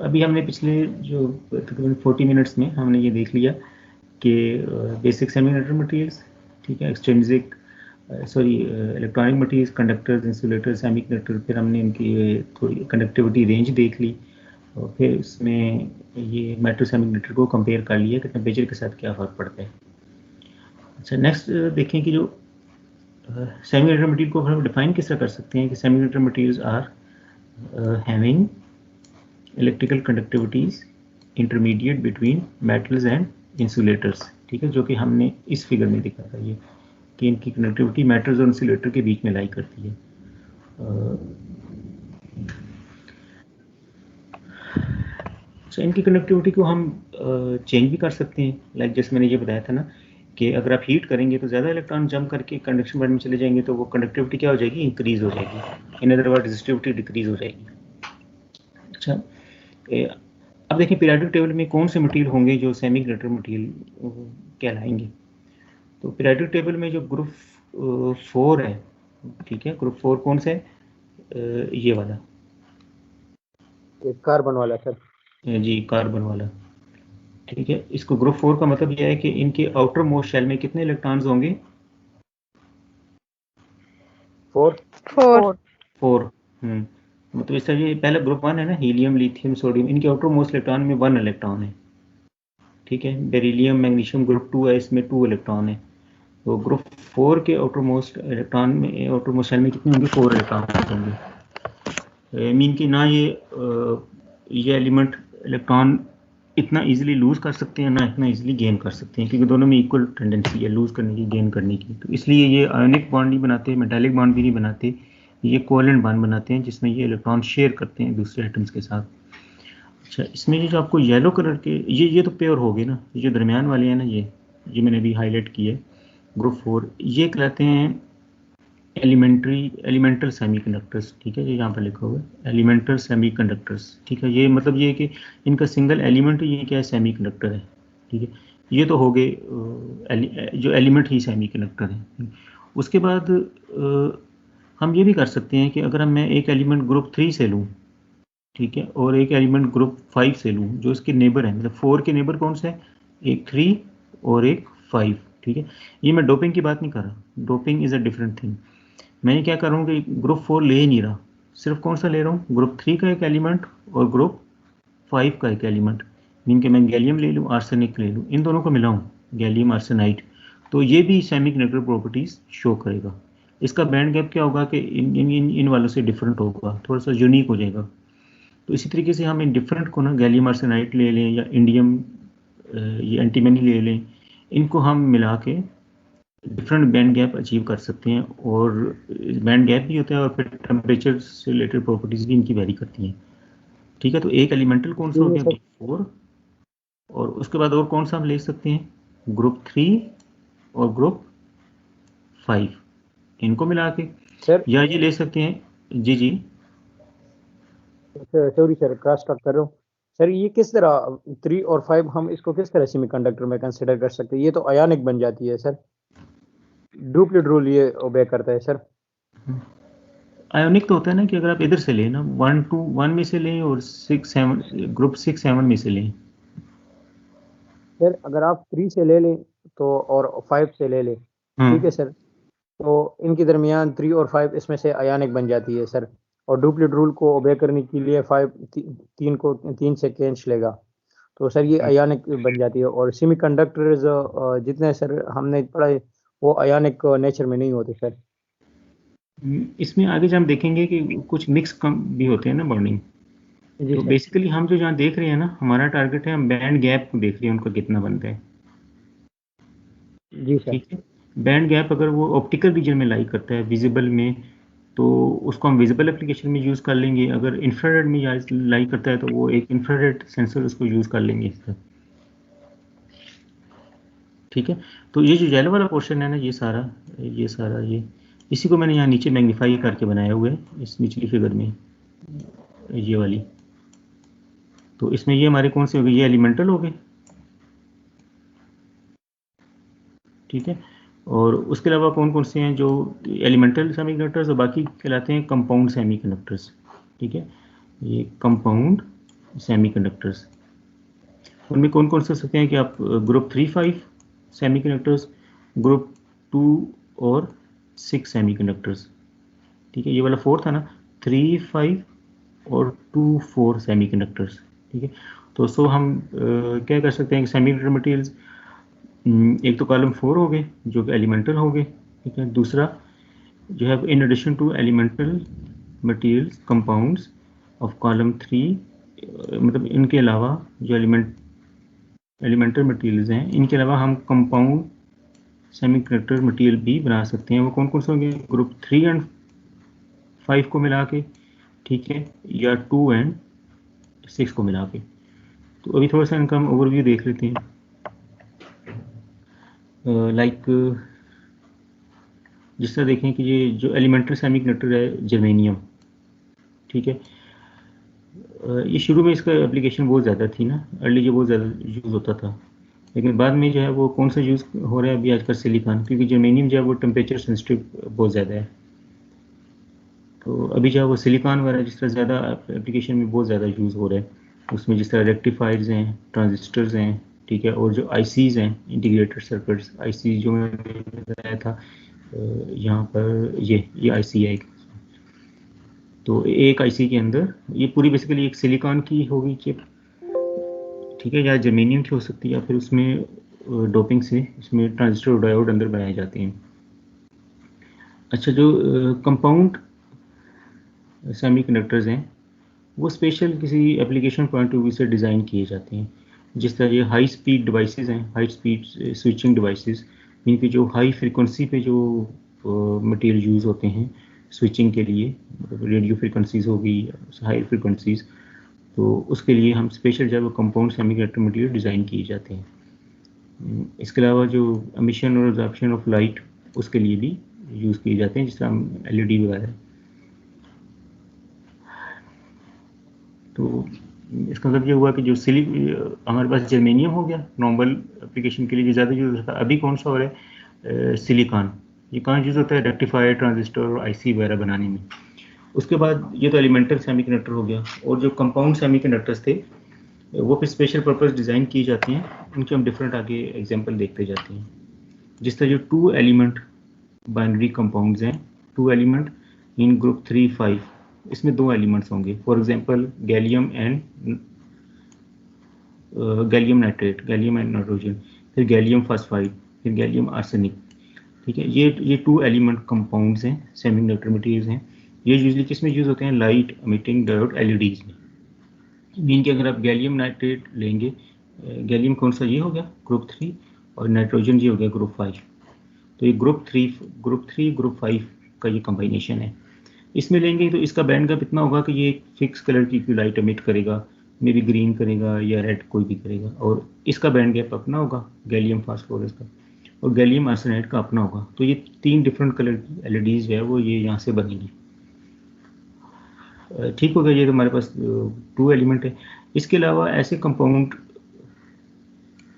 अभी हमने पिछले जो तकरीबन 40 मिनट्स में हमने ये देख लिया कि बेसिक सेमीकंडक्टर मटेरियल्स, ठीक है, extrinsic electronic materials, conductors, insulator, semiconductor, फिर हमने इनकी थोड़ी कंडक्टिविटी रेंज देख ली और फिर इसमें ये मेटल सेमीकंडक्टर को कंपेयर कर लिया कि टेम्परेचर के साथ क्या फ़र्क पड़ता है। अच्छा, नेक्स्ट देखें कि जो सेमीकंडक्टर मटेरियल को हम डिफाइन किस तरह कर सकते हैं कि semiconductor materials are having electrical conductivities intermediate between metals and insulators, ठीक है, जो कि हमने इस फिगर में दिखा था ये कि इनकी कनेक्टिविटी मेटल्स और इंसुलेटर के बीच में लाई करती है। तो इनकी कनेक्टिविटी को हम चेंज भी कर सकते हैं, लाइक जैसे मैंने ये बताया था ना कि अगर आप हीट करेंगे तो ज़्यादा इलेक्ट्रॉन जंप करके कंडक्शन बैंड में चले जाएंगे तो वो कंडक्टिविटी क्या हो जाएगी, इंक्रीज हो जाएगी, in other word resistivity decrease हो जाएगी। अच्छा, अब देखिए पीरियोडिक टेबल में कौन से मटेरियल होंगे जो सेमीकंडक्टर मटेरियल कहलाएंगे। तो पीरियोडिक टेबल में जो ग्रुप 4 है, ठीक है, ग्रुप 4 कौन सा है, ये वाला, कार्बन वाला सर जी, कार्बन वाला, ठीक है। इसको ग्रुप 4 का मतलब यह है कि इनके आउटर मोस्ट शेल में कितने इलेक्ट्रॉन्स होंगे, 4 मतलब इसका ये पहला ग्रुप 1 है ना, हीलियम, लिथियम, सोडियम, इनके आउटर मोस्ट इलेक्ट्रॉन में 1 इलेक्ट्रॉन है, ठीक है। बेरिलियम, मैग्नीशियम ग्रुप 2 है, इसमें 2 इलेक्ट्रॉन है। तो ग्रुप 4 के आउटर मोस्ट इलेक्ट्रॉन में, आउटर मोस्ट शेल में कितने होंगे, 4 इलेक्ट्रॉन होंगे। मीन कि ना ये एलिमेंट इलेक्ट्रॉन इतना इजीली लूज कर सकते हैं ना इतना इजीली गेन कर सकते हैं, क्योंकि दोनों में इक्वल टेंडेंसी है लूज करने की, गेन करने की। तो इसलिए ये आयोनिक बॉन्ड नहीं बनाते, मेटालिक बॉन्ड भी नहीं बनाते, ये कोवेलेंट बॉन्ड बनाते हैं जिसमें ये इलेक्ट्रॉन शेयर करते हैं दूसरे एटम्स के साथ। अच्छा, इसमें ये जो आपको येलो कलर के ये तो प्योर हो गए ना, ये जो दरमियान वाले हैं ना, ये मैंने अभी हाईलाइट किए ग्रुप 4, ये कहलाते हैं एलिमेंटल सेमीकंडक्टर्स, ठीक है, ये यहाँ पर लिखा हुआ है एलिमेंटल सेमीकंडक्टर्स, ठीक है। ये मतलब ये कि इनका सिंगल एलिमेंट ये क्या है, सेमीकंडक्टर है, ठीक है। ये तो हो गए जो एलिमेंट ही सेमीकंडक्टर है। उसके बाद हम ये भी कर सकते हैं कि अगर मैं एक एलिमेंट ग्रुप 3 से लूँ, ठीक है, और एक एलिमेंट ग्रुप 5 से लूँ जो इसके नेबर है, मतलब 4 के नेबर कौन से हैं, एक 3 और एक 5, ठीक है। ये मैं डोपिंग की बात नहीं कर रहा, doping is a different thing. मैं ये क्या कर रहा हूँ कि ग्रुप 4 ले ही नहीं रहा, सिर्फ कौन सा ले रहा हूँ, ग्रुप 3 का एक एलिमेंट और ग्रुप 5 का एक एलिमेंट, मीन के मैं गैलियम ले लूँ, आर्सेनिक ले लूँ, इन दोनों को मिलाऊँ, गैलियम आर्सेनाइट, तो ये भी सेमीकंडक्टर प्रॉपर्टीज शो करेगा। इसका बैंड गैप क्या होगा कि इन वालों से डिफरेंट होगा, थोड़ा सा यूनिक हो जाएगा। तो इसी तरीके से हम इन डिफरेंट को ना, गैलियम आर्सेनाइट ले लें या इंडियम ये एंटीमनी ले लें, इनको हम मिला के डिफरेंट बैंड गैप अचीव कर सकते हैं, और बैंड गैप भी होता है और फिर टेम्परेचर से रिलेटेड प्रॉपर्टीज भी इनकी वेरी करती हैं, ठीक है। तो एक एलिमेंटल कौन सा हो गया, ग्रुप 4, और उसके बाद और कौन सा हम ले सकते हैं, ग्रुप 3 और ग्रुप 5, इनको मिला के सर, या ये ले सकते हैं, जी सॉरी सर, क्रॉस टॉक कर रहा हूँ सर। ये किस तरह 3 और 5 हम इसको किस तरह सेमीकंडक्टर में कंसिडर कर सकते हैं, ये तो आयनिक बन जाती है सर, डुप्लीकेट रूल ये ओबे करता है सर। आयोनिक तो होता है ना कि अगर आप इधर से लें ना, 1 to 1 में से लें और 6 7 ग्रुप 6 7 में से लें। सर अगर आप 3 से ले लें तो और 5 से ले लें, ठीक है सर, तो इनके दरमियान 3 और 5 इसमें से आयनिक बन जाती है सर, और डुप्लीकेट रूल को ओबे करने के लिए 5 3 से कैंसिल लेगा, तो सर ये आयनिक बन जाती है। और सेमीकंडक्टर्स जितने सर हमने पढ़ा है वो आयनिक नेचर में नहीं होते सर। इसमें आगे जब हम देखेंगे कि कुछ मिक्स कम भी होते हैं ना बॉन्डिंग, तो बेसिकली हम जो जहाँ देख रहे हैं ना, हमारा टारगेट है, हम बैंड गैप को देख रहे हैं उनका कितना बनता है, जी सर, ठीक है। बैंड गैप अगर वो ऑप्टिकल रीजन में लाई करता है, विजिबल में, तो उसको हम विजिबल एप्लीकेशन में यूज़ कर लेंगे। अगर इंफ्रारेड में लाई करता है तो वो एक इंफ्रारेड सेंसर उसको यूज़ कर लेंगे इसका, ठीक है। तो ये जो येलो वाला पोर्शन है ना, ये सारा ये इसी को मैंने यहाँ नीचे मैग्नीफाई करके बनाया हुआ है इस निचली फिगर में, ये वाली। तो इसमें ये हमारे कौन से हो गए, ये एलिमेंटल हो गए, ठीक है। और उसके अलावा कौन कौन से हैं जो एलिमेंटल सेमीकंडक्टर्स, और बाकी कहलाते हैं कंपाउंड सेमीकंडक्टर्स, ठीक है। ये कंपाउंड सेमीकंडक्टर्स। उनमें कौन कौन से हो सकते हैं कि आप ग्रुप 3-5 सेमीकंडक्टर्स, ग्रुप 2 और 6 सेमीकंडक्टर्स, ठीक है। ये वाला 4 था ना, 3-5 और 2-4 सेमीकंडक्टर्स, ठीक है। तो सो हम क्या कर सकते हैं कि सेमीकंडक्टर मटेरियल्स, एक तो कॉलम 4 हो गए जो कि एलिमेंटल हो गए, ठीक है। दूसरा जो है in addition to elemental materials compounds of column 3, मतलब इनके अलावा जो एलिमेंटल मटेरियल्स हैं, इनके अलावा हम कंपाउंड सेमीकंडक्टर मटेरियल भी बना सकते हैं। वो कौन कौन से होंगे? ग्रुप 3 एंड 5 को मिला के, ठीक है, या 2 एंड 6 को मिला के। तो अभी थोड़ा सा इनका हम ओवरव्यू देख लेते हैं। लाइक जिस तरह देखें कि ये जो एलिमेंटल सेमीकंडक्टर है जर्मेनियम, ठीक है, ये शुरू में इसका एप्लीकेशन बहुत ज़्यादा थी ना, अर्ली जो बहुत ज़्यादा यूज़ होता था, लेकिन बाद में जो है वो कौन सा यूज़ हो रहा है अभी आजकल? सिलिकॉन, क्योंकि जर्मेनियम जो है वो टेम्परेचर सेंसिटिव बहुत ज़्यादा है। तो अभी जो है वो सिलिकॉन वगैरह जिस तरह ज़्यादा एप्लीकेशन में बहुत ज़्यादा यूज़ हो रहा है, उसमें जिस तरह रेक्टिफायर्स हैं, ट्रांजिस्टर्स हैं, ठीक है, और जो आईसीज़ हैं, इंटीग्रेटेड सर्किट्स, आईसी जो मैंने बताया था यहाँ पर, ये आईसी है एक। तो एक आईसी के अंदर ये पूरी बेसिकली एक सिलिकॉन की होगी चिप, ठीक है, या जर्मेनियम की हो सकती है, या फिर उसमें डोपिंग से इसमें ट्रांजिस्टर और डायोड अंदर बनाए जाते हैं। अच्छा, जो कंपाउंड सेमीकंडक्टर्स हैं वो स्पेशल किसी एप्लीकेशन पॉइंट ऑफ व्यू से डिज़ाइन किए जाते हैं। जिस तरह ये हाई स्पीड डिवाइसेस हैं, हाई स्पीड स्विचिंग डिवाइसेस, इनकी जो हाई फ्रिक्वेंसी पे जो मटेरियल यूज़ होते हैं स्विचिंग के लिए, मतलब रेडियो फ्रिक्वेंसीज होगी, हाई फ्रिक्वेंसीज, तो उसके लिए हम स्पेशल जब कंपाउंड सेमीकंडक्टर मटेरियल डिज़ाइन किए जाते हैं। इसके अलावा जो एमिशन और एब्जॉर्प्शन ऑफ लाइट उसके लिए भी यूज़ किए जाते हैं, जिस तरह हम एलईडी वगैरह। तो इसका मतलब ये हुआ कि जो हमारे पास जर्मेनियम हो गया नॉर्मल एप्लीकेशन के लिए जो ज़्यादा यूज़ होता है। अभी कौन सा हो रहा है? सिलिकॉन। ये कहाँ यूज़ होता है? रेक्टिफायर, ट्रांजिस्टर और आईसी वगैरह बनाने में। उसके बाद ये तो एलिमेंटल सेमीकंडक्टर हो गया, और जो कंपाउंड सेमीकंडक्टर्स थे वो फिर स्पेशल पर्पस डिज़ाइन किए जाते हैं। उनके हम डिफरेंट आगे एग्जाम्पल देखते जाते हैं। जिस तरह जो 2 एलिमेंट बाइनरी कंपाउंड्स हैं, 2 एलिमेंट इन ग्रुप 3-5, इसमें 2 एलिमेंट्स होंगे। For example gallium and gallium nitrate, gallium and nitrogen, फिर गैलियम फास्फाइड, फिर गैलियम आर्सेनिक, ठीक है। ये 2 एलिमेंट कंपाउंड्स हैं, सेमीकंडक्टर मटेरियल्स हैं। ये यूजली किस में यूज़ होते हैं? लाइट एमिटिंग डायोड एलईडीज में। मीन कि अगर आप गैलियम नाइट्रेट लेंगे, गैलियम कौन सा? ये हो गया ग्रुप 3, और नाइट्रोजन ये हो गया ग्रुप 5। तो ये ग्रुप 3 ग्रुप 5 का ये कॉम्बिनेशन है। इसमें लेंगे तो इसका बैंड गैप इतना होगा कि ये एक फिक्स कलर की लाइट एमिट करेगा, मे बी ग्रीन करेगा या रेड, कोई भी करेगा। और इसका बैंड गैप अपना होगा गैलियम फास्फोरस का, और गैलियम आर्सेनाइड का अपना होगा। तो ये 3 डिफरेंट कलर की एलईडीज है वो ये यहाँ से बनेगी। ठीक हो गया, ये तो हमारे पास 2 एलिमेंट है। इसके अलावा ऐसे कंपाउंड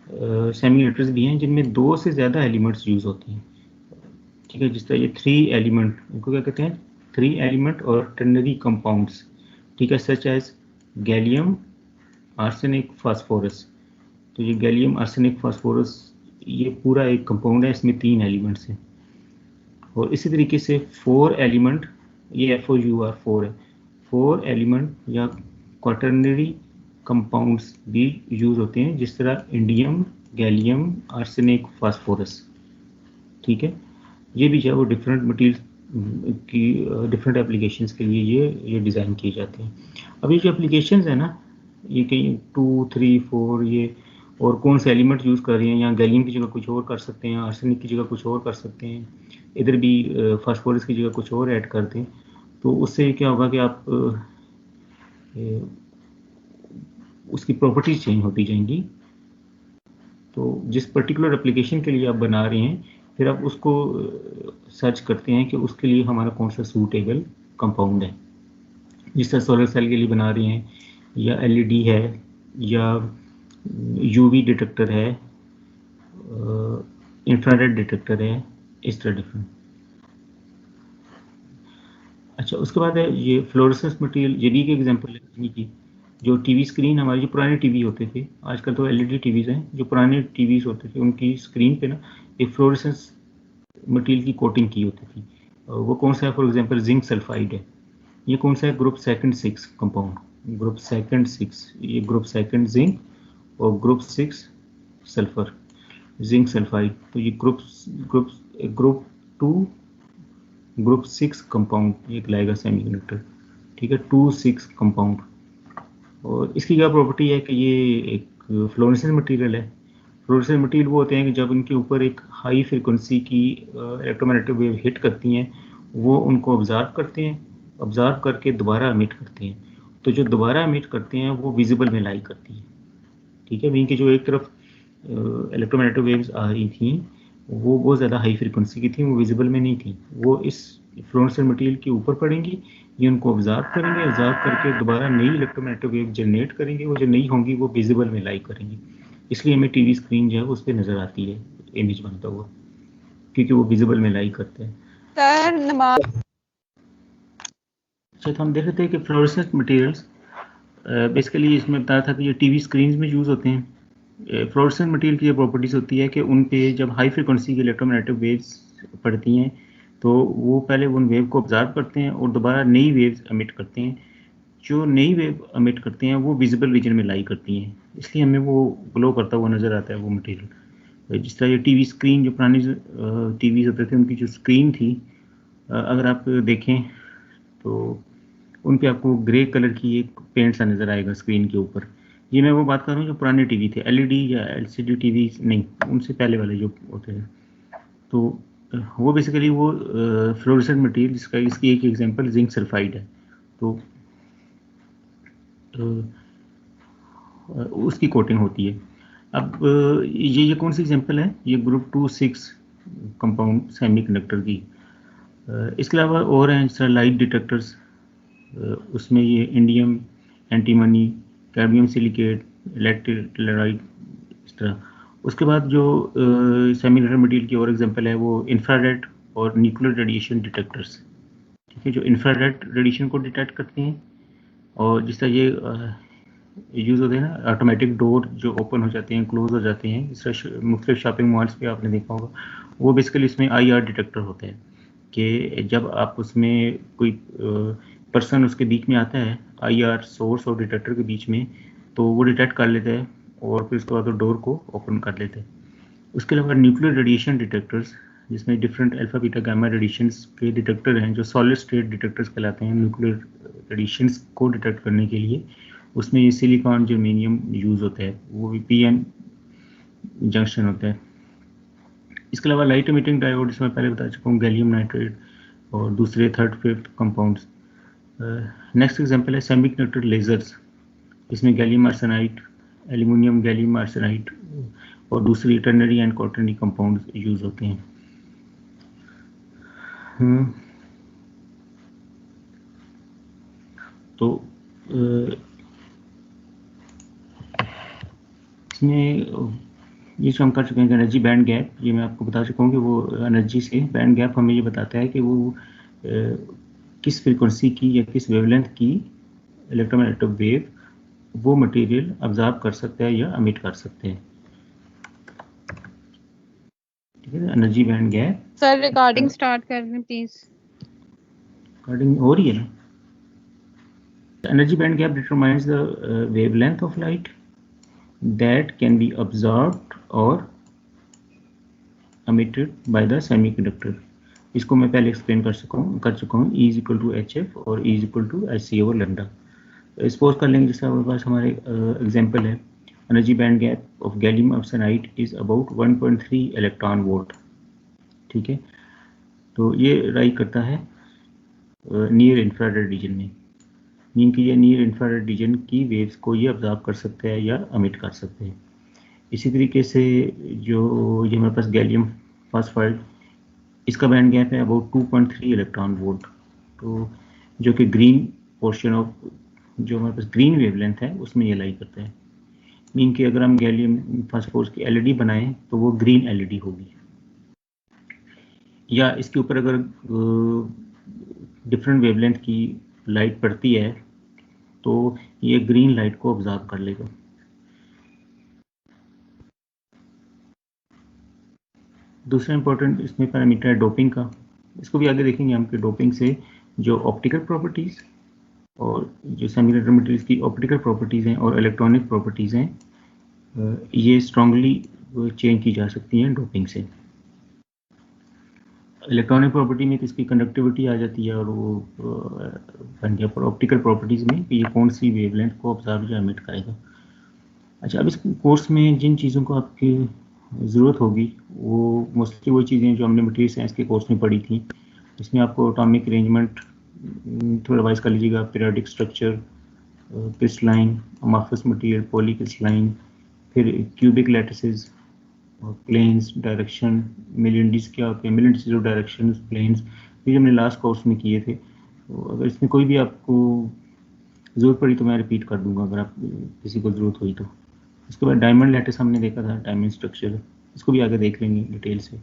सेमीकंडक्टर्स भी हैं जिनमें 2 से ज़्यादा एलिमेंट्स यूज़ होते हैं, ठीक है। जिस तरह ये 3 एलिमेंट, इनको क्या कहते हैं? 3 एलिमेंट और टर्नरी कंपाउंड्स, ठीक है, such as gallium arsenic phosphorus. तो ये गैलियम आर्सेनिक फास्फोरस ये पूरा एक कंपाउंड है, इसमें 3 एलिमेंट्स हैं। और इसी तरीके से 4 एलिमेंट, ये FOUR4 है, 4 एलिमेंट या क्वाटर्नरी कंपाउंड्स भी यूज़ होते हैं, जिस तरह इंडियम, गैलियम, आर्सेनिक, फास्फोरस, ठीक है। ये भी जो है वो डिफरेंट मटेरियल की डिफरेंट एप्लीकेशंस के लिए ये डिज़ाइन किए जाते हैं। अब ये जो एप्लीकेशंस है ना, ये कहीं 2, 3, 4 ये, और कौन से एलिमेंट यूज़ कर रहे हैं, यहाँ गैलियम की जगह कुछ और कर सकते हैं, आर्सेनिक की जगह कुछ और कर सकते हैं, इधर भी फास्फोरस की जगह कुछ और ऐड कर दें, तो उससे क्या होगा कि आप उसकी प्रॉपर्टीज चेंज होती जाएंगी। तो जिस पर्टिकुलर एप्लीकेशन के लिए आप बना रहे हैं, फिर आप उसको सर्च करते हैं कि उसके लिए हमारा कौन सा सूटेबल कंपाउंड है। जिस तरह सोलर सेल के लिए बना रहे हैं, या एलईडी है, या यूवी डिटेक्टर है, इंफ्रारेड डिटेक्टर है, इस तरह डिफरेंट। अच्छा, उसके बाद है ये फ्लोरेसेंस मटेरियल, ये भी एक एग्जांपल है की। जो टीवी स्क्रीन हमारे जो पुराने टीवी होते थे, आजकल तो एलईडी टीवीज हैं, जो पुराने टीवीज होते थे उनकी स्क्रीन पे ना एक फ्लोरेसेंस मटेरियल की कोटिंग की होती थी। वो कौन सा है? फॉर एग्जांपल जिंक सल्फाइड है। ये कौन सा है? Group second 6 compound, group second 6, ये ग्रुप सेकंड जिंक और ग्रुप 6 सल्फर, जिंक सल्फाइड। तो ये ग्रुप 2 ग्रुप 6 कंपाउंड ये कहलाएगा सेमीकंडक्टर, ठीक है, 2,6 कंपाउंड। और इसकी क्या प्रॉपर्टी है कि ये एक फ्लोरेसेंट मटेरियल है। फ्लोरेसेंट मटेरियल वो होते हैं कि जब इनके ऊपर एक हाई फ्रिक्वेंसी की इलेक्ट्रोमैग्नेटिक वेव हिट करती हैं, वो उनको ऑब्जर्व करते हैं, ऑब्जर्व करके दोबारा एमिट करते हैं। तो जो दोबारा एमिट करते हैं वो विजिबल में लाई करती है, ठीक है। इनकी जो एक तरफ इलेक्ट्रोमैग्नेटिक वेव्स आ रही थी वो बहुत ज़्यादा हाई फ्रिक्वेंसी की थी, वो विजिबल में नहीं थी, वो इस फ्लोरेसेंट मटेरियल के ऊपर पड़ेंगी, ये उनको ऑब्जर्व करेंगे, ऑब्जर्व करके दोबारा नई इलेक्ट्रोमैग्नेटिक वेव जनरेट करेंगे, वो जो नई होंगी वो विजिबल में लाई करेंगी। इसलिए हमें टीवी स्क्रीन जो है उस पर नज़र आती है इमेज बनता हुआ, क्योंकि वो विजिबल में लाई करते हैं। सर नमाज अच्छा, तो हम देख रहे थे कि फ्लोरेसेंट मटेरियल्स बेसिकली इसमें बताया था कि ये टीवी स्क्रीन में यूज़ होते हैं। फ्लोरेसेंट मटेरियल की ये प्रॉपर्टीज़ होती है कि उन पे जब हाई फ्रिक्वेंसी की इलेक्ट्रोमैग्नेटिक वेव्स पड़ती हैं तो वो पहले उन वेव को ऑब्जर्व करते हैं और दोबारा नई वेव्स एमिट करते हैं। जो नई वेव एमिट करते हैं वो विजिबल रीजन में लाई करती हैं, इसलिए हमें वो ग्लो करता हुआ नज़र आता है वो मटेरियल। जिस तरह ये टीवी स्क्रीन, जो पुरानी टीवीज होते थे उनकी जो स्क्रीन थी, अगर आप देखें तो उन पे आपको ग्रे कलर की एक पेंट सा नज़र आएगा स्क्रीन के ऊपर। ये मैं वो बात कर रहा हूँ जो पुराने टीवी थे, एलईडी या एलसीडी टीवी नहीं, उनसे पहले वाले जो होते हैं। तो वो बेसिकली वो फ्लोरेसेंट मटेरियल, जिसका इसकी एक एग्जांपल जिंक सल्फाइड है, तो उसकी कोटिंग होती है। अब ये कौन सी एग्जांपल है? ये ग्रुप 2,6 कंपाउंड सेमीकंडक्टर की। इसके अलावा और हैं, जिस तरह लाइट डिटेक्टर्स, उसमें ये indium antimony, cadmium silicate, electrolyte, इस तरह। उसके बाद जो सेमीकंडक्टर मटेरियल की और एग्जांपल है वो इंफ्रारेड और न्यूक्लियर रेडिएशन डिटेक्टर्स, ठीक है, जो इंफ्रारेड रेडिएशन को डिटेक्ट करते हैं। और जिस तरह ये यूज़ होते हैं ना, ऑटोमेटिक डोर जो ओपन हो जाते हैं, क्लोज हो जाते हैं, इस तरह मुख्तलिफ शॉपिंग मॉल्स पे आपने देखा होगा, वो बेसिकली इसमें IR डिटेक्टर होते हैं कि जब आप उसमें कोई पर्सन उसके बीच में आता है, IR सोर्स और डिटेक्टर के बीच में, तो वो डिटेक्ट कर लेता है और फिर उसके बाद वो डोर को ओपन कर लेते हैं। उसके अलावा न्यूक्लियर रेडिएशन डिटेक्टर्स, जिसमें different alpha beta gamma radiations के डिटेक्टर हैं, जो सॉलिड स्टेट डिटेक्टर्स कहलाते हैं न्यूक्लियर रेडिएशंस को डिटेक्ट करने के लिए। उसमें ये सिलिकॉन जर्मेनियम यूज़ होता है, वो भी PN जंक्शन होता है। इसके अलावा लाइट एमिटिंग डायोड, जिसमें पहले बता चुका हूँ, गैलियम नाइट्रेट और दूसरे 3rd 5th compounds. Next example है सेमीकंडक्टर लेजर्स, इसमें gallium arsenide, aluminium gallium arsenide और दूसरी ternary and quaternary compounds use होते हैं। तो इसमें ये जो हम कर चुके हैं एनर्जी बैंड गैप, ये मैं आपको बता चुका हूँ कि वो एनर्जी से बैंड गैप हमें ये बताता है कि वो किस फ्रीक्वेंसी की या किस वेवलेंथ की इलेक्ट्रोमैग्नेटिक वेव वो मटेरियल ऑब्जर्व कर सकता है या एमिट कर सकते हैं, ठीक है। Energy band gap. Sir recording start कर दें प्लीज। रिकॉर्डिंग हो रही है ना? Energy band gap determines the wavelength of light that can be observed or emitted by the semiconductor। इसको मैं पहले एक्सप्लेन कर चुका हूँ E इक्वल टू HF और E equal to IC over lambda. Suppose कर लेंगे, जैसे हमारे पास हमारे एग्जांपल है, energy band gap of gallium arsenide is about 1.3 electron volt, ठीक है। तो ये राई करता है नियर इंफ्रारेड रीजन में, मीन कि ये नियर इंफ्रारेड रीजन की वेव्स को ये ऑब्जर्व कर सकते हैं या एमिट कर सकते हैं। इसी तरीके से जो ये हमारे पास गैलियम फास्फाइड, इसका बैंड गैप है अबाउट 2.3 इलेक्ट्रॉन वोल्ट, तो जो कि ग्रीन पोर्शन ऑफ जो हमारे पास ग्रीन वेवलेंथ है उसमें ये लाई करता है। मीन कि अगर हम गैलियम फास्फोरस की LED बनाएं तो वो ग्रीन LED होगी, या इसके ऊपर अगर डिफरेंट वेवलेंथ की लाइट पड़ती है तो ये ग्रीन लाइट को ऑब्जर्व कर लेगा। दूसरा इंपॉर्टेंट इसमें पैरामीटर है डोपिंग का। इसको भी आगे देखेंगे हम कि डोपिंग से जो ऑप्टिकल प्रॉपर्टीज़ और जो सेमीकंडक्टर मटेरियल्स की ऑप्टिकल प्रॉपर्टीज़ हैं और इलेक्ट्रॉनिक प्रॉपर्टीज़ हैं ये स्ट्रांगली चेंज की जा सकती हैं डोपिंग से। इलेक्ट्रॉनिक प्रॉपर्टी में तो इसकी कंडक्टिविटी आ जाती है, और वो बन गया पर ऑप्टिकल प्रॉपर्टीज़ में कि ये कौन सी वेवलेंथ को ऑब्जर्व या एमिट करेगा। अच्छा, अब इस कोर्स में जिन चीज़ों को आपकी ज़रूरत होगी वो मोस्टली वो चीज़ें जो हमने मटेरियल साइंस के कोर्स में पढ़ी थी। इसमें आपको एटॉमिक अरेंजमेंट थोड़ा रिवाइज कर लीजिएगा, periodic structure, crystalline, amorphous material, polycrystalline, फिर क्यूबिक लैटिसेस और प्लेन्स, डायरेक्शन, मिलियंडीज क्या होते हैं, मिलियंडीज ऑफ डायरेक्शन, प्लेन्स, ये हमने लास्ट कोर्स में किए थे। तो अगर इसमें कोई भी आपको ज़रूरत पड़ी तो मैं रिपीट कर दूंगा अगर आप किसी को ज़रूरत हुई तो। इसके बाद डायमंड लैटिस हमने देखा था, डायमंड स्ट्रक्चर, इसको भी आगे देख लेंगे डिटेल से।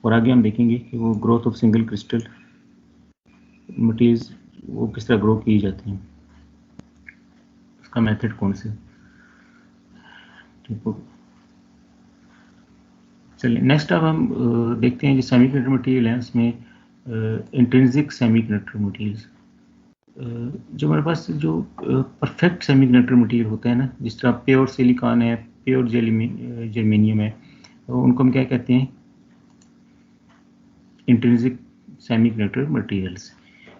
और आगे हम देखेंगे कि वो growth of single crystal materials वो किस तरह ग्रो किए जाते हैं, उसका मेथड कौन से। ठीक हो, चलिए नेक्स्ट अब हम देखते हैं जो सेमीकंडक्टर मटेरियल है उसमें इंट्रिंसिक सेमीकंडक्टर मटेरियल्स। जो हमारे पास जो परफेक्ट सेमीकंडक्टर मटेरियल होता है ना, जिस तरह प्योर सिलिकॉन है, प्योर जर्मेनियम है, तो उनको हम क्या कहते हैं, इंट्रिंसिक सेमीकंडक्टर मटेरियल्स,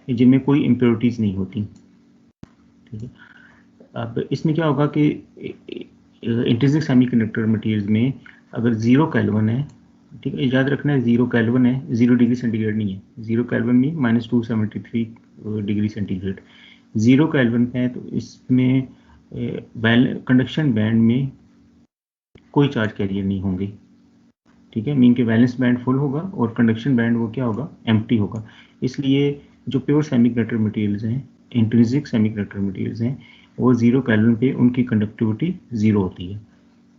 जिनमें कोई इम्प्योरिटीज़ नहीं होती। ठीक है, अब इसमें क्या होगा कि इंट्रिंसिक सेमीकंडक्टर मटेरियल्स में अगर 0 केल्विन है, ठीक है, याद रखना है 0 केल्विन है, 0 डिग्री सेंटीग्रेड नहीं है, 0 केल्विन में -273 डिग्री सेंटीग्रेड, 0 केल्विन पे है, तो इसमें कंडक्शन बैंड में कोई चार्ज कैरियर नहीं होंगे। ठीक है, मीन के वैलेंस बैंड फुल होगा और कंडक्शन बैंड वो क्या होगा, एम्प्टी होगा। इसलिए जो प्योर सेमीकंडक्टर मटेरियल्स हैं, इंट्रिंसिक सेमीकंडक्टर मटेरियल्स हैं, वो 0 केल्विन पे उनकी कंडक्टिविटी 0 होती है।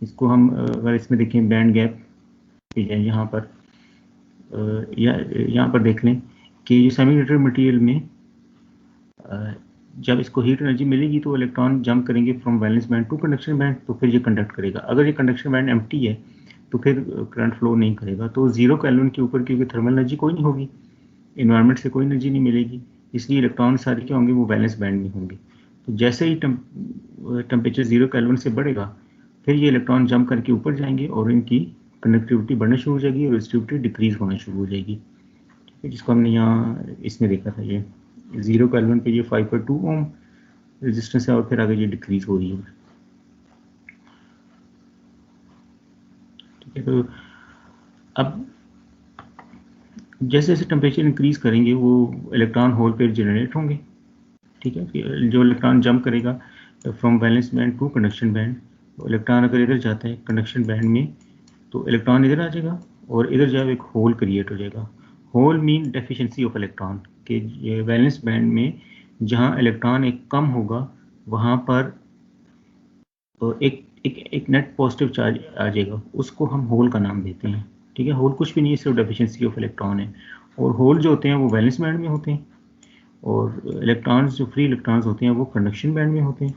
इसको हम अगर इसमें देखें बैंड गैप यहाँ पर यहाँ पर देख लें कि ये सेमीकंडक्टर मटेरियल में जब इसको हीट एनर्जी मिलेगी तो इलेक्ट्रॉन जंप करेंगे from valence band to conduction band, तो फिर ये कंडक्ट करेगा। अगर ये कंडक्शन बैंड एम्प्टी है तो फिर करंट फ्लो नहीं करेगा। तो 0 केल्विन के ऊपर क्योंकि थर्मल एनर्जी कोई नहीं होगी, इन्वायरमेंट से कोई एनर्जी नहीं मिलेगी, इसलिए इलेक्ट्रॉन सारे क्या होंगे, वो वैलेंस बैंड में होंगे। तो जैसे ही टेम्परेचर 0 केल्विन से बढ़ेगा फिर ये इलेक्ट्रॉन जंप करके ऊपर जाएंगे और इनकी कंडक्टिविटी बढ़ना शुरू हो जाएगी और रेजिस्टिविटी डिक्रीज होना शुरू हो जाएगी। ठीक है, जिसको हमने यहाँ इसमें देखा था, ये 0 केल्विन पे ये 5.2 ओम रेजिस्टेंस है और फिर आगे ये डिक्रीज हो रही है। ठीक है, तो अब जैसे जैसे टेम्परेचर इंक्रीज करेंगे वो इलेक्ट्रॉन होल पेयर जनरेट होंगे। ठीक है, जो इलेक्ट्रॉन जंप करेगा from valence band to conduction band, electron अगर इधर जाता है कंडक्शन बैंड में तो इलेक्ट्रॉन इधर आ जाएगा और इधर जाए एक होल क्रिएट हो जाएगा। Hole mean deficiency of electron, कि वैलेंस बैंड में जहाँ इलेक्ट्रॉन एक कम होगा वहाँ पर एक नेट पॉजिटिव चार्ज आ जाएगा, उसको हम होल का नाम देते हैं। ठीक है, होल कुछ भी नहीं है, सिर्फ डेफिशिएंसी ऑफ इलेक्ट्रॉन है। और होल जो होते हैं वो वैलेंस बैंड में होते हैं और इलेक्ट्रॉन्स जो फ्री इलेक्ट्रॉन्स होते हैं वो कंडक्शन बैंड में होते हैं।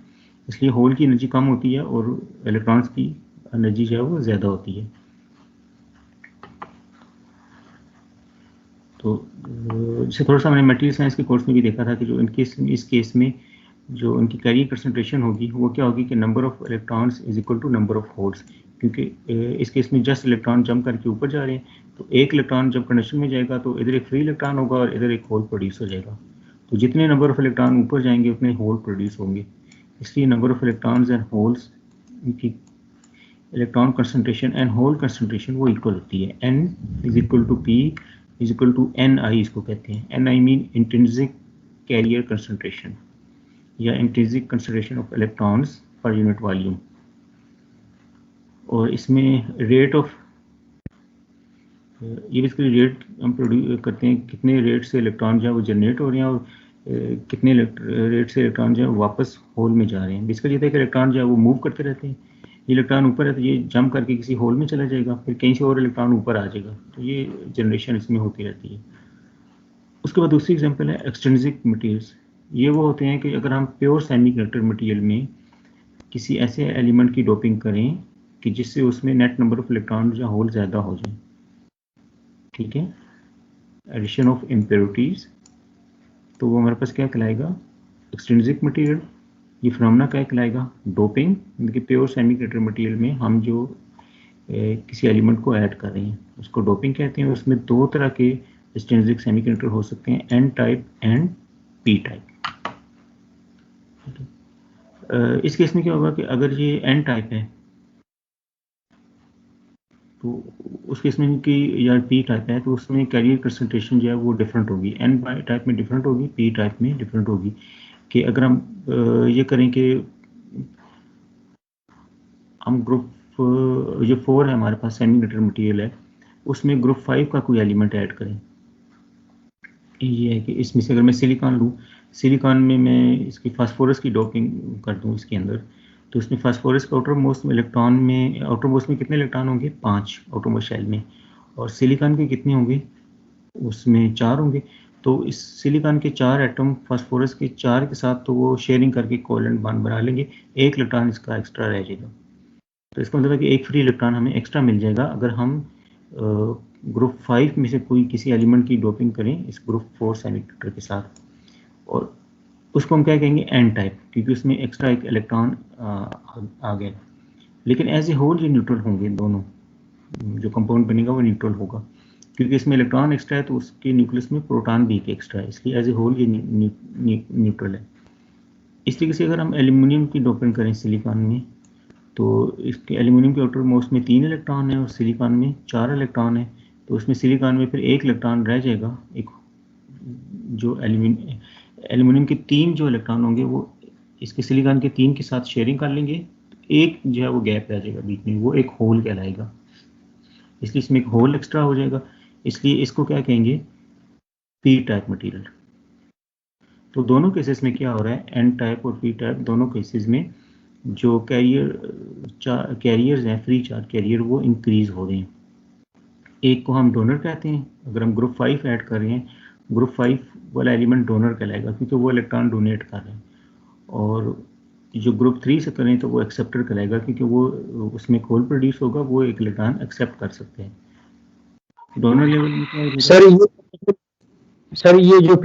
इसलिए होल की एनर्जी कम होती है और इलेक्ट्रॉन्स की एनर्जी जो है वो ज़्यादा होती है। तो जैसे थोड़ा सा हमने मटेरियल साइंस के कोर्स में भी देखा था कि जो इस केस में जो उनकी कैरियर कंसंट्रेशन होगी वो क्या होगी कि number of electrons is equal to number of holes, क्योंकि इस केस में जस्ट इलेक्ट्रॉन जंप करके ऊपर जा रहे हैं, तो एक इलेक्ट्रॉन जब कंडक्शन में जाएगा तो इधर एक फ्री इलेक्ट्रॉन होगा और इधर एक होल प्रोड्यूस हो जाएगा। तो जितने नंबर ऑफ इलेक्ट्रॉन ऊपर जाएंगे उतने होल प्रोड्यूस होंगे, इसलिए number of electrons and holes, इनकी electron concentration and hole concentration वो इक्वल होती है। n is equal to p is equal to ni, इसको कहते हैं। ni mean intrinsic carrier concentration या intrinsic concentration of electrons per unit volume. और इसमें रेट ऑफ, ये बेसिकली रेट हम प्रोड्यूस करते हैं, कितने रेट से इलेक्ट्रॉन जो है वो जनरेट हो रहे हैं और कितने रेट से इलेक्ट्रॉन जो है वापस होल में जा रहे हैं। बेसिकली ये है कि इलेक्ट्रॉन जो है वो मूव करते रहते हैं, इलेक्ट्रॉन ऊपर है तो ये जंप करके किसी होल में चला जाएगा, फिर कहीं से और इलेक्ट्रॉन ऊपर आ जाएगा, तो ये जनरेशन इसमें होती रहती है। उसके बाद दूसरी एग्जांपल है एक्सट्रिंसिक मटेरियल्स। ये वो होते हैं कि अगर हम प्योर सेमीकंडक्टर मटेरियल में किसी ऐसे एलिमेंट की डोपिंग करें कि जिससे उसमें नेट नंबर ऑफ इलेक्ट्रॉन या होल ज़्यादा हो जाए, ठीक है, एडिशन ऑफ इम्प्योरिटीज, तो वो हमारे पास क्या कहलाएगा, एक्सट्रिंसिक मटेरियल। ये फिनोमेना क्या कहलाएगा, डोपिंग। मतलब प्योर सेमीकंडक्टर मटेरियल में हम जो किसी एलिमेंट को ऐड कर रहे हैं उसको डोपिंग कहते हैं। उसमें दो तरह के एक्सट्रिंसिक सेमीकंडक्टर हो सकते हैं, N type and P type. इस केस में क्या होगा कि अगर ये एन टाइप है तो उस केस में कि या पी टाइप है तो उसमें कैरियर कंसंट्रेशन जो है वो डिफरेंट होगी, एन टाइप में डिफरेंट होगी, पी टाइप में डिफरेंट होगी। कि अगर हम ये करें कि हम ग्रुप जो 4 है हमारे पास सेमीकंडक्टर मटेरियल है, उसमें ग्रुप 5 का कोई एलिमेंट ऐड करें। ये है कि इसमें से अगर मैं सिलिकॉन लूँ, सिलिकॉन में मैं इसकी फास्फोरस की डोपिंग कर दूँ इसके अंदर, तो इसमें फास्फोरस का आउटर मोस्ट इलेक्ट्रॉन में, आउटर मोस्ट में कितने इलेक्ट्रॉन होंगे, 5 आउटर मोस्ट शेल में, और सिलिकॉन के कितने होंगे, उसमें 4 होंगे। तो इस सिलिकॉन के 4 एटम फास्फोरस के 4 के साथ तो वो शेयरिंग करके कोवेलेंट बॉन्ड बना लेंगे, एक इलेक्ट्रॉन इसका एक्स्ट्रा रह जाएगा। तो इसका मतलब है कि एक फ्री इलेक्ट्रॉन हमें एक्स्ट्रा मिल जाएगा अगर हम ग्रुप 5 में से कोई किसी एलिमेंट की डोपिंग करें इस ग्रुप 4 सेमीकंडक्टर के साथ, और उसको हम क्या कहेंगे, एन टाइप, क्योंकि उसमें एक्स्ट्रा एक इलेक्ट्रॉन आ गया। लेकिन एज ए होल ये न्यूट्रल होंगे, दोनों जो कंपाउंड बनेगा वो न्यूट्रल होगा, क्योंकि इसमें इलेक्ट्रॉन एक्स्ट्रा है तो उसके न्यूक्लियस में प्रोटॉन भी एक एक्स्ट्रा है, इसलिए एज ए होल ये न्यूट्रल है। इस तरीके से अगर हम एल्यूमिनियम की डोपिंग करें सिलिकॉन में, तो इसके एल्यूमिनियम के आउटर मोस्ट में 3 इलेक्ट्रॉन है और सिलिकॉन में 4 इलेक्ट्रॉन है, तो उसमें सिलिकॉन में फिर एक इलेक्ट्रॉन रह जाएगा। एक जो एल्यूमिनियम के 3 जो इलेक्ट्रॉन होंगे वो इसके सिलिकॉन के 3 के साथ शेयरिंग कर लेंगे, एक जो है वो गैप रह जाएगा बीच में, वो एक होल कहलाएगा, इसलिए इसमें एक होल एक्स्ट्रा हो जाएगा, इसलिए इसको क्या कहेंगे, पी टाइप मटेरियल। तो दोनों केसेस में क्या हो रहा है, एन टाइप और पी टाइप दोनों केसेस में जो कैरियर्स हैं, फ्री चार्ज कैरियर, वो इंक्रीज हो रहे हैं। एक को हम डोनर कहते हैं, अगर हम ग्रुप 5 ऐड कर रहे हैं, ग्रुप 5 वाला एलिमेंट डोनर कहलाएगा क्योंकि वो इलेक्ट्रॉन डोनेट कर रहे हैं, और जो ग्रुप 3 से करें तो वो एक्सेप्टर कहलाएगा क्योंकि वो उसमें होल प्रोड्यूस होगा, वो एक इलेक्ट्रॉन एक्सेप्ट कर सकते हैं। डोनर लेवल में क्या होगा, सर ये जो